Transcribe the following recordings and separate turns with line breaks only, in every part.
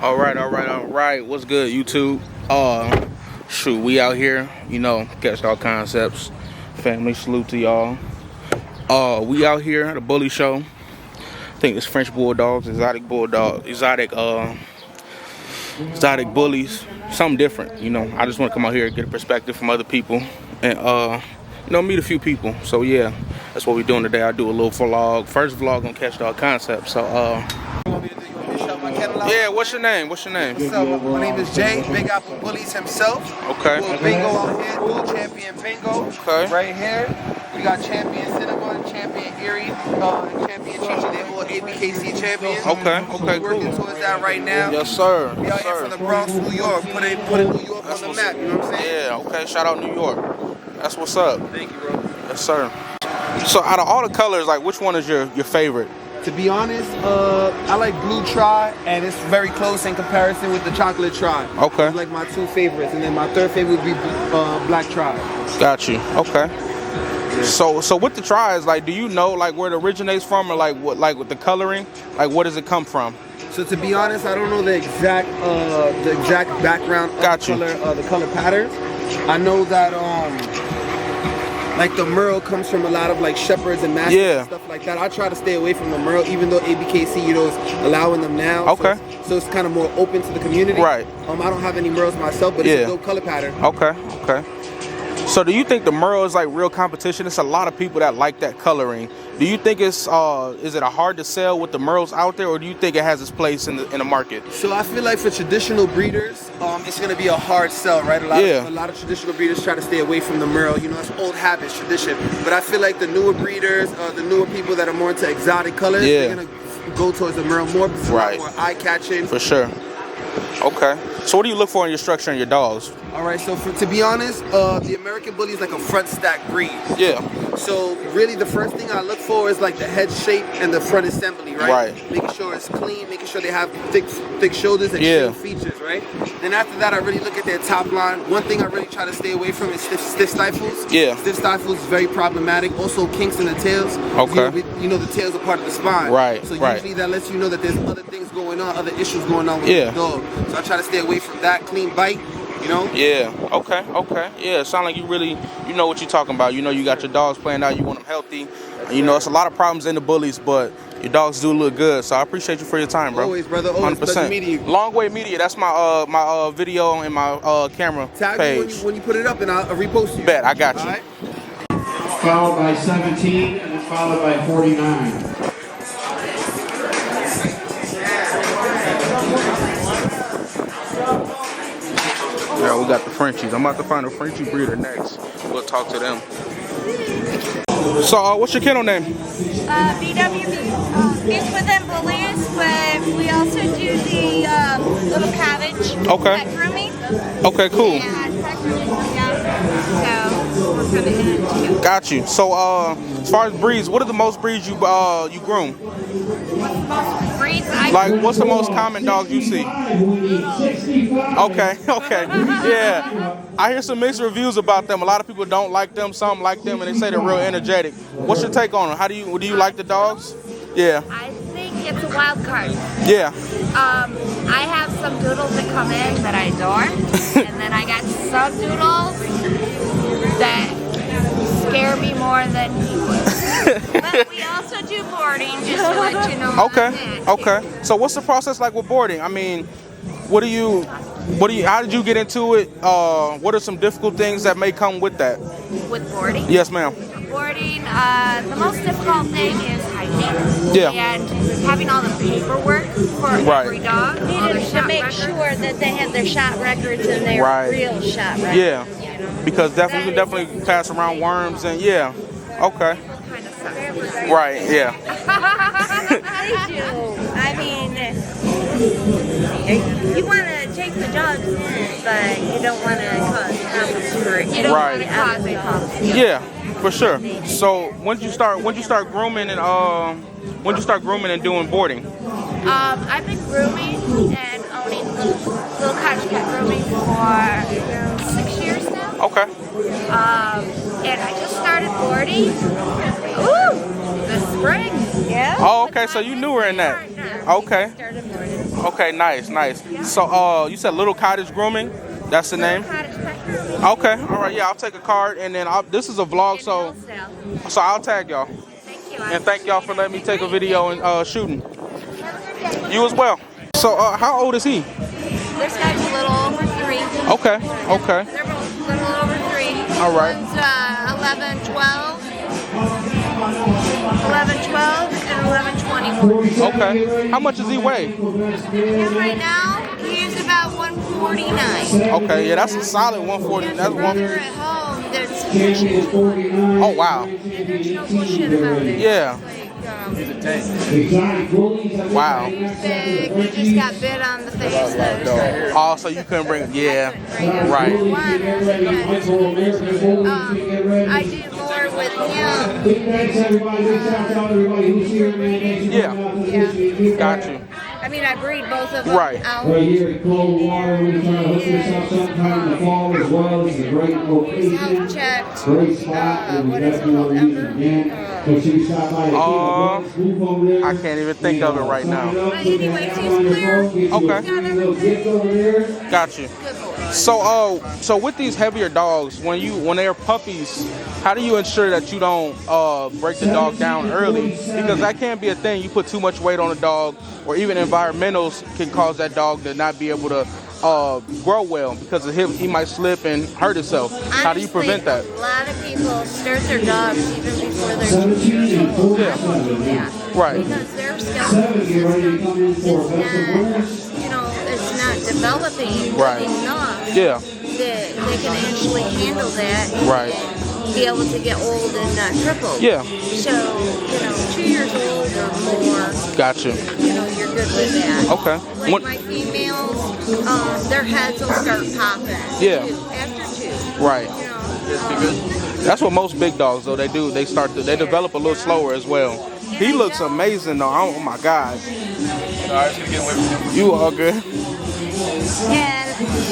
All right. What's good, YouTube? Shoot, we out here, Catch Dog Concepts. Family, salute to y'all. We out here at a bully show. I think it's French bulldogs, exotic bullies, something different. I just want to come out here and get a perspective from other people and meet a few people. So yeah, that's what we're doing today. I do a little vlog, first vlog on Catch Dog Concepts. So yeah, what's your name?
What's up? My name is Jay, Big Apple Bullies himself.
Okay.
Doing bingo out here, dual champion bingo.
Okay.
Right here. We got champion Cinnamon, champion Erie, champion Chichi. They're all ABKC champions.
Okay,
We're working towards that right now.
Yes, sir.
We out here from the Bronx, New York. Put New York on the map, you know what I'm saying?
Yeah, okay. Shout out New York. That's what's up.
Thank you, bro.
Yes, sir. So out of all the colors, like, which one is your favorite?
To be honest, I like blue tri, and it's very close in comparison with the chocolate tri.
Okay.
It's like my two favorites, and then my third favorite would be black tri.
Got you. Okay. Yeah. So with the tries, like, do you know like where it originates from, or like what, like with the coloring, like where does it come from?
So to be honest, I don't know the exact background of the color patterns. I know that like the Merle comes from a lot of like shepherds and masters and stuff like that. I try to stay away from the Merle, even though ABKC, is allowing them now.
Okay.
So it's kind of more open to the community.
Right.
I don't have any Merles myself, but it's a dope color pattern.
Okay. So do you think the Merle is like real competition? It's a lot of people that like that coloring. Do you think is it hard to sell with the Merles out there, or do you think it has its place in the market?
So I feel like for traditional breeders, it's gonna be a hard sell, right? A lot of traditional breeders try to stay away from the Merle. It's old habits, tradition. But I feel like the newer breeders, the newer people that are more into exotic colors, they're gonna go towards the Merle more because it's more eye-catching.
For sure. Okay. So what do you look for in your structure and your dogs?
All right, so to be honest, the American Bully is like a front stack breed.
Yeah.
So really the first thing I look for is like the head shape and the front assembly, right?
Right.
Making sure it's clean, making sure they have thick shoulders and shield features, right? Then after that, I really look at their top line. One thing I really try to stay away from is stiff stifles.
Yeah.
Stiff stifles is very problematic. Also kinks in the tails.
Okay.
The tails are part of the spine.
Right.
So usually that lets you know that there's other things going on, other issues going on with the dog. So I try to stay away from that. Clean bite.
Yeah. Okay. Yeah. It sounds like you really, know what you're talking about. You got your dogs playing out. You want them healthy. It's a lot of problems in the bullies, but your dogs do look good. So I appreciate you for your time, bro.
Always, brother. Always. 100%. Pleasure meeting you.
Long Way Media. That's my my video and my camera
Tag
page.
me when you put it up, and I'll repost you.
Bet. I got you.
All right.
Followed by 17 and then followed by 49.
Yeah, we got the Frenchies. I'm about to find a Frenchie breeder next. We'll talk to them. So, what's your kennel name?
BWB. It's within bullies, but we also do the little cabbage.
Okay.
Pet grooming.
Okay, cool.
And pet grooming, so we're kind of in it too.
Got you. So, as far as breeds, what are the most breeds you groom?
Breeds
What's the most common dogs you see? Okay. Yeah. I hear some mixed reviews about them. A lot of people don't like them, some like them, and they say they're real energetic. What's your take on them? Do you like the dogs? Yeah.
I think it's a wild card.
Yeah.
I have some doodles that come in that I adore, and then I got some doodles that scare me more than he would. But we also do boarding, just to let you know.
Okay. So what's the process like with boarding? I mean, how did you get into it? What are some difficult things that may come with that?
With boarding?
Yes, ma'am.
Boarding, the most difficult thing is hygiene.
Yeah.
And having all the paperwork for every dog.
Needed to make sure that they had their shot records and their real shot records.
Yeah. Because definitely pass around worms and Okay. Right, yeah.
They do. I mean, you want to take the dogs in, but you don't want to cause problems for it. You don't want to cause a problem.
Yeah, for sure. So when did you start grooming and doing boarding?
I've been grooming and owning little cottage cat grooming for 6 years now.
Okay.
And I just started boarding. Ooh, this spring. Yeah.
Oh, okay. So you newer in that. Okay.
Started morning.
Okay, nice. So, you said Little Cottage Grooming? That's the name?
Cottage pet grooming.
Okay, all right, yeah, I'll take a card, and then this is a vlog, so I'll tag y'all.
Thank you.
And thank y'all for letting me take a video and shooting. You as well. So, how old is he?
This guy's a little over 3.
Okay.
They're both a little over 3.
All right.
One's 11, 12. 11, 12, and 11, 21.
Okay. How much does he weigh?
And right now, he's about 149.
Okay, yeah, that's a solid 140.
There's
That's
a brother
one.
at home that's pushing.
Oh wow.
And there's no bullshit about it.
Yeah.
Like,
Wow.
he just got bit on the face. Though.
Oh, so you couldn't bring. Yeah. Right.
I do more with him.
Yeah. Got you.
I mean, I breed both of them
Right.
out.
Right here at Cold Water, we're trying to hook this up sometime in the fall as well. It's a great location.
Health checked.
Great spot.
What is it called?
Make sure you stop by
I can't even think of it right now.
But anyway, he's clear.
Okay.
Got everything.
Got you.
Good boy.
So with these heavier dogs, when they're puppies, how do you ensure that you don't break the dog down early? Because that can be a thing. You put too much weight on a dog, or even environmentals can cause that dog to not be able to grow well because of him. He might slip and hurt himself. How do you prevent that?
A lot of people start their dogs even before they're 2 years old.
Yeah.
I won't do that.
Right.
Because their skeletal system is not, it's not developing
Right.
enough
Yeah.
that they can actually handle that.
Right.
And be able to get old and not crippled.
Yeah.
So, 2 years old or more,
Gotcha.
you're good with that.
Okay.
Like
What-
my females, their heads will start popping.
Yeah.
After 2.
Right. That's what most big dogs though. They do. They develop a little slower as well. He looks amazing though. Oh my God. You all good?
And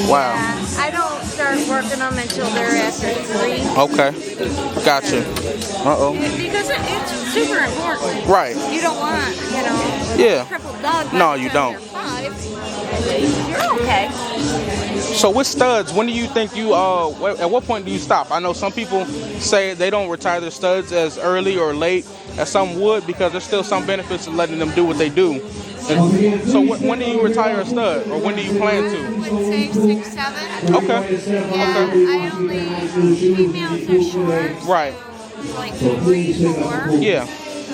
Wow.
I don't start working them until they're after 3.
Okay. Gotcha.
Because it's super important.
Right.
You don't want,
Yeah.
a crippled dog. by
No,
the
you
time
don't.
you're 5. You're okay.
So with studs, when do you think at what point do you stop? I know some people say they don't retire their studs as early or late as some would because there's still some benefits of letting them do what they do. And so when do you retire a stud, or when do you plan to?
I would say 6, 7.
Okay.
Yeah, I only, females are short.
Right.
So like 3, 4.
Yeah.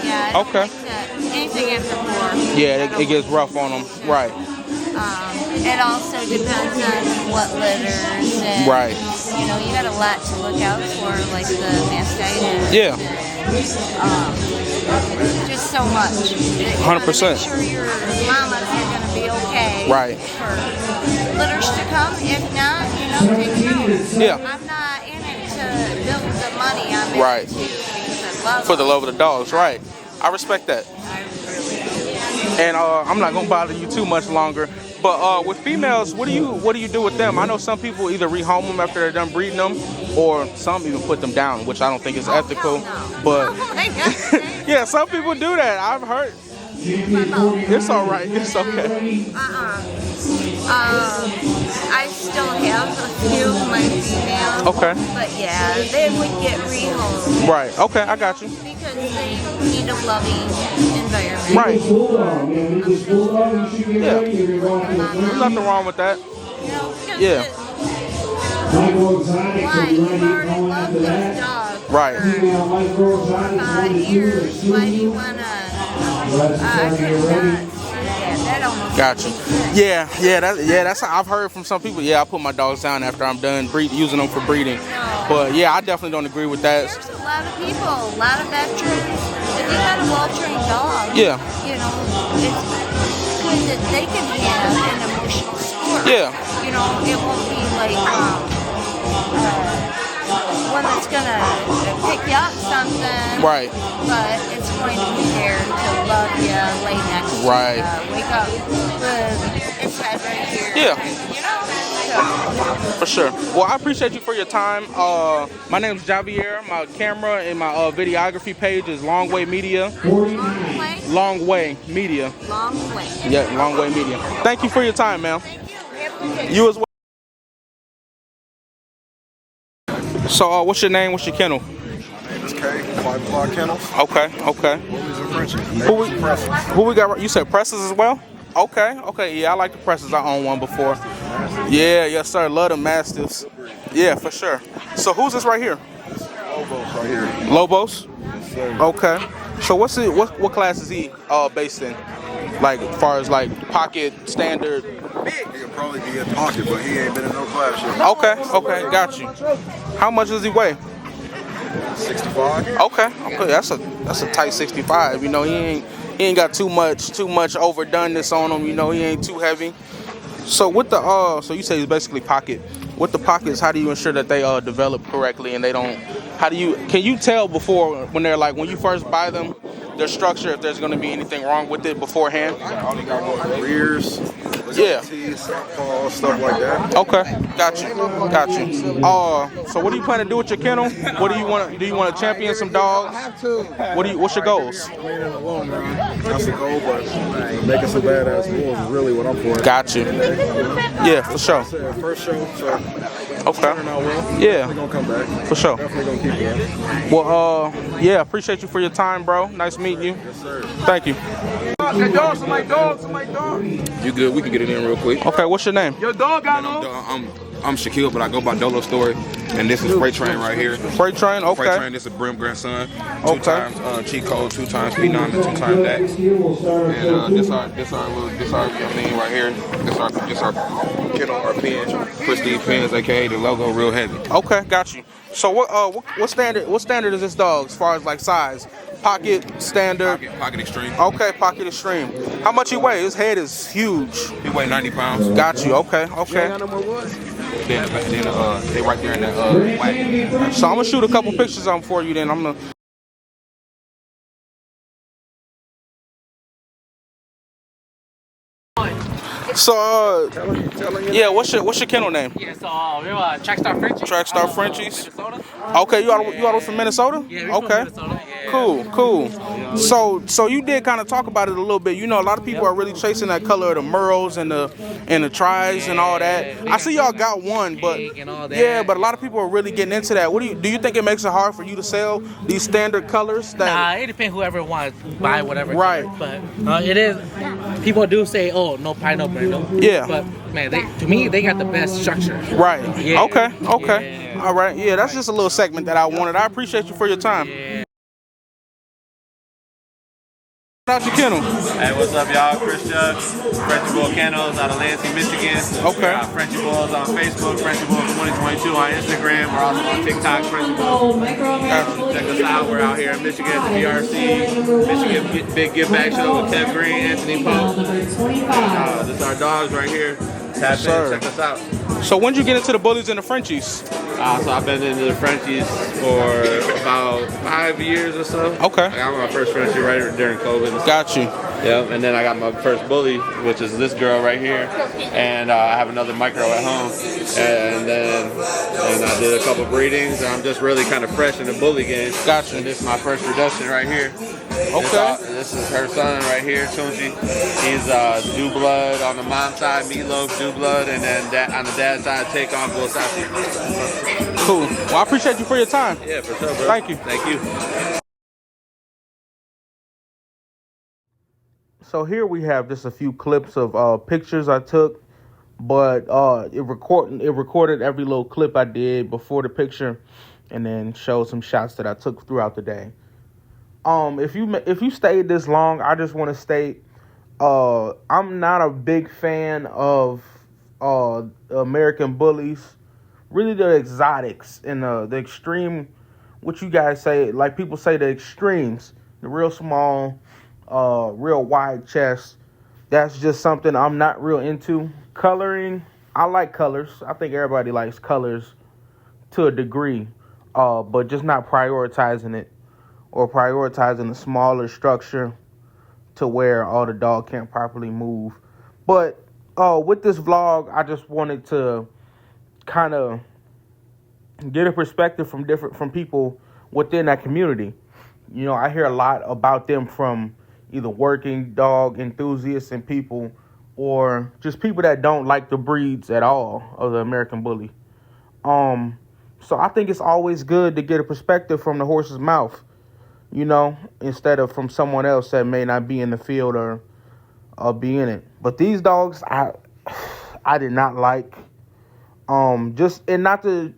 Yeah, I don't
Okay.
like that. Anything after 4.
Yeah, it gets rough on them. Right.
It also depends on what litters and
Right.
You got a lot to look out for, like the mastitis.
Yeah.
Just so much.
100%.
Make sure your mamas are going to be okay.
Right.
For litters to come. If not, take them out.
Yeah.
I'm not in it to build the money. I'm in
Right.
it because I love
For the
them.
love of the dogs, right? I respect that.
I really do.
And I'm not gonna bother you too much longer. But with females, what do you do with them? I know some people either rehome them after they're done breeding them, or some even put them down, which I don't think is ethical.
Hell no.
But
Oh my God.
yeah, some people do that. I've heard. It's all right. It's okay.
I still have a few of my females.
Okay.
But yeah, they would get rehomed
Right. Okay, I got you.
because they need a loving environment.
Right.
Yeah.
There's nothing wrong with that.
Because
Yeah.
why? You've already loved those dogs
Right.
for 5 years. Why do you want to... that almost...
Gotcha. Yeah. That's how I've heard from some people. Yeah, I put my dogs down after I'm done using them for breeding. But yeah, I definitely don't agree with that.
There's a lot of people, a lot of veterans. If you got a well-trained dog,
Yeah.
it's good that they can have an emotional support.
Yeah.
It won't be like one that's gonna pick you up something.
Right.
But it's going to be there to love you, lay next to
Right.
you, wake up with its head right here.
Yeah. For sure. Well, I appreciate you for your time. My name's Javier. My camera and my videography page is Long Way Media. Long Way Media.
Long way.
Yeah, Long Way Media. Thank you for your time, man.
Thank you.
You as well. So, what's your name? What's your kennel?
It's K, 5 o'clock kennels.
Okay. Who we got? You said presses as well? Okay. Yeah, I like the presses. I own one before. Yeah, yes sir. Love the Mastiffs. Yeah, for sure. So who's this right here?
Lobos right here.
Lobos?
Yes, sir.
Okay. So what class is he based in? Like as far as like pocket, standard?
He'll probably be in pocket, but he ain't been in no class yet.
Okay, got you. How much does he weigh?
65.
Okay. That's a tight 65. You know, he ain't got too much overdoneness on him. You know, he ain't too heavy. So with the so you say he's basically pocket. With the pockets, how do you ensure that they develop correctly and they don't? Can you tell before when you first buy them, their structure, if there's going to be anything wrong with it beforehand?
All they got going rears,
Yeah.
teeth, southpaws, stuff like that.
Okay, got you. So what do you plan to do with your kennel? What do you want? Do you want to champion some dogs? What's your goals?
I mean, in the long run, that's the goal, but making some badass bulls is really what I'm for.
Got you. Yeah, for sure.
First show, so
Okay.
turning out well.
Yeah.
We're gonna come back.
For sure.
Definitely gonna keep going.
Well, yeah, appreciate you for your time, bro. Nice meeting you.
Yes, sir.
Thank you.
You good? We can get it in real quick.
Okay, what's your name?
I'm Shaquille, but I go by Dolo Story, and this is Freight Train right here.
Freight Train, okay.
Freight Train, this is Brim grandson.
Okay.
2 times cheat code, 2 times P9, and 2 times Dax. And this our thing right here. This our kennel, our pin. Prestige pins, aka the logo, real heavy.
Okay, got you. So what standard is this dog as far as like size? Pocket, standard.
Pocket extreme.
Okay, pocket extreme. How much he weigh? His head is huge.
He weigh 90 pounds.
Got you. Okay.
Then they right there in that wagon.
So I'm gonna shoot a couple pictures on for you. Then I'm gonna. So yeah, what's your kennel name?
Yeah, so we're Trackstar Frenchies.
Trackstar Frenchies.
Minnesota.
Okay, you all from Minnesota?
Yeah, we're
Okay.
from Minnesota. Yeah.
Cool. So you did kind of talk about it a little bit. You know, a lot of people are really chasing that color of the Merles and the tries and all that. I see y'all got one, but yeah, but a lot of people are really getting into that. Do you think it makes it hard for you to sell these standard colors?
Nah, it depends whoever wants to buy whatever.
Right.
But it is. People do say, "Oh, no pie, no burrito."
Yeah.
But man, to me, they got the best structure.
Right.
Yeah.
Okay.
Yeah.
All right. Yeah, that's just a little segment that I wanted. I appreciate you for your time.
Yeah.
Out your kennel.
Hey, what's up, y'all? Chris Jugs, Frenchy Bull Kennels out of Lansing, Michigan.
Okay.
Frenchy Bulls on Facebook, Frenchy Bulls 2022 on Instagram. We're also on TikTok, Frenchy Bulls. Check us out. We're out here in Michigan at the BRC, Michigan Big Give Back Show with Kev Green, Anthony Pope. This is our dogs right here. Tap in, check us out.
So when did you get into the bullies and the Frenchies?
So I've been into the Frenchies for about 5 years or so.
Okay.
I got my first Frenchie right during COVID.
Got you.
Yep, and then I got my first bully, which is this girl right here, and I have another micro at home, and I did a couple breedings, and I'm just really kind of fresh in the bully game.
Gotcha.
And this is my first production right here.
Okay.
This is her son right here, Tunji. He's Dew Blood on the mom side, Meatloaf, Dew Blood, and then on the dad side, Take On Bull Sassy.
Cool. Well, I appreciate you for your time.
Yeah, for sure, bro.
Thank you.
Thank you.
So here we have just a few clips of pictures I took, but it recorded every little clip I did before the picture, and then showed some shots that I took throughout the day. If you stayed this long, I just want to state I'm not a big fan of American bullies, really the exotics and the extreme. What you guys say, like people say, the extremes, the real small. Real wide chest. That's just something I'm not real into. Coloring, I like colors. I think everybody likes colors to a degree, but just not prioritizing it or prioritizing the smaller structure to where the dog can't properly move. But with this vlog, I just wanted to kind of get a perspective from people within that community. You know, I hear a lot about them from either working dog enthusiasts and people, or just people that don't like the breeds at all of the American Bully. So I think it's always good to get a perspective from the horse's mouth, you know, instead of from someone else that may not be in the field or be in it. But these dogs, I did not like. Just, and not to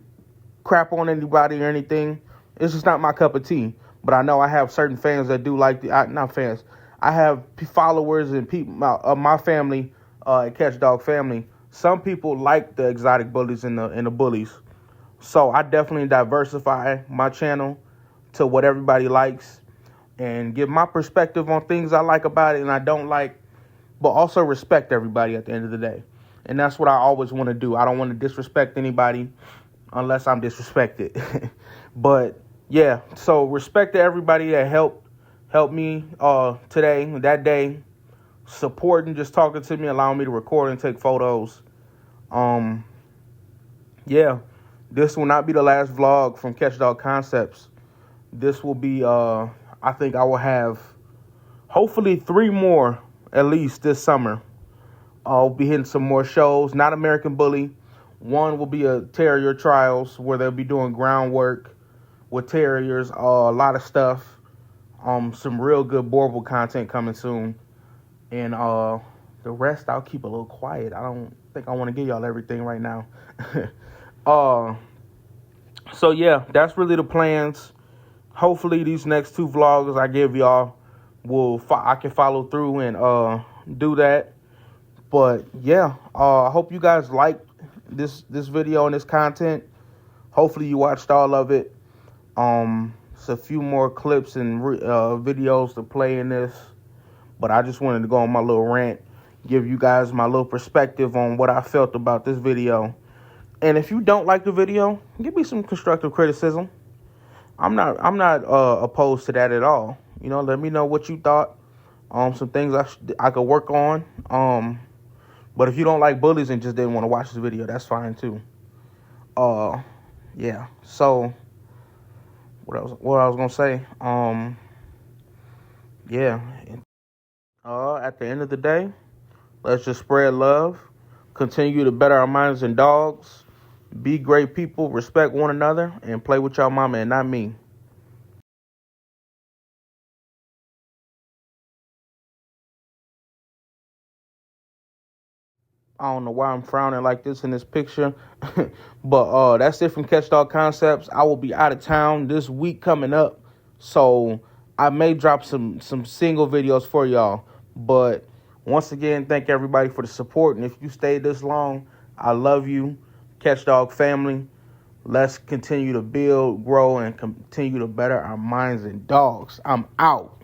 crap on anybody or anything, it's just not my cup of tea. But I know I have certain fans that do like not fans. I have followers and people of my family, Catch Dog family. Some people like the exotic bullies and the bullies. So I definitely diversify my channel to what everybody likes and give my perspective on things I like about it and I don't like, but also respect everybody at the end of the day. And that's what I always want to do. I don't want to disrespect anybody unless I'm disrespected. But yeah, so respect to everybody that helped me today, that day, supporting, just talking to me, allowing me to record and take photos. Yeah, this will not be the last vlog from Catch Dog Concepts. This will be, I think I will have hopefully 3 more at least this summer. I'll be hitting some more shows, not American Bully. One will be a Terrier Trials where they'll be doing groundwork with Terriers, a lot of stuff. Some real good Borbal content coming soon. And the rest I'll keep a little quiet. I don't think I want to give y'all everything right now. So yeah, that's really the plans. Hopefully these next 2 vlogs I give y'all I can follow through and do that. But yeah, I hope you guys liked this video and this content. Hopefully you watched all of it. It's a few more clips and videos to play in this, but I just wanted to go on my little rant, give you guys my little perspective on what I felt about this video. And if you don't like the video, give me some constructive criticism. I'm not opposed to that at all. You know, let me know what you thought. Some things I could work on. But if you don't like bullies and just didn't want to watch this video, that's fine too. Yeah. So what I was gonna say. Yeah. At the end of the day, let's just spread love, continue to better our minds and dogs, be great people, respect one another, and play with y'all mama and not me. I don't know why I'm frowning like this in this picture. But that's it from Catch Dog Concepts. I will be out of town this week coming up. So I may drop some single videos for y'all. But once again, thank everybody for the support. And if you stayed this long, I love you. Catch Dog family. Let's continue to build, grow, and continue to better our minds and dogs. I'm out.